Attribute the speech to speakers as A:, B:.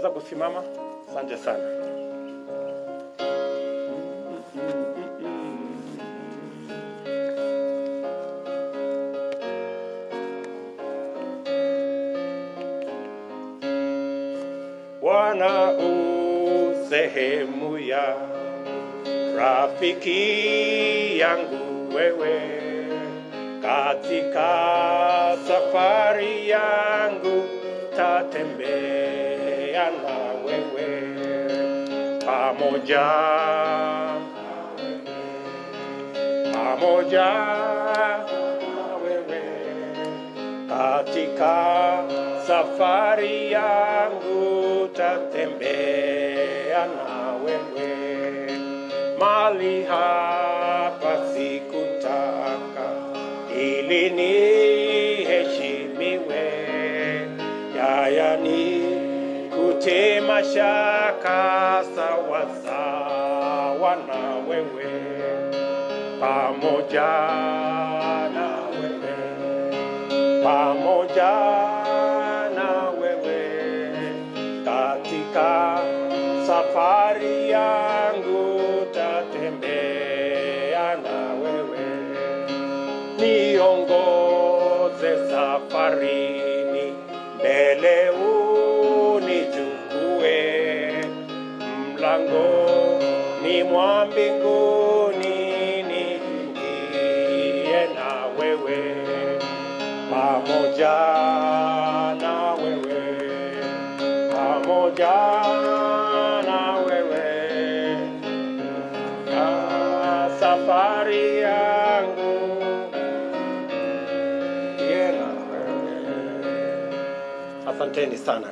A: Unaweza kusimama? Asante sana. Bwana sehemu ya rafiki yangu wewe, katika safari yangu tatembea na wewe, pamoja na wewe, katika safari yangu tatembea na wewe. Mali hapa sikutaka ili niheshimiwe, yaya ni kutema shaka sawa sawa na wewe, pamoja na wewe, pamoja na wewe, katika safari yangu tatembea na wewe. Niongoze safarini, mbele unichukue, mlangoni mwa mbinguni niingie na wewe, pamoja na wewe, pamoja na wewe, safari yangu na wewe. Asanteni sana.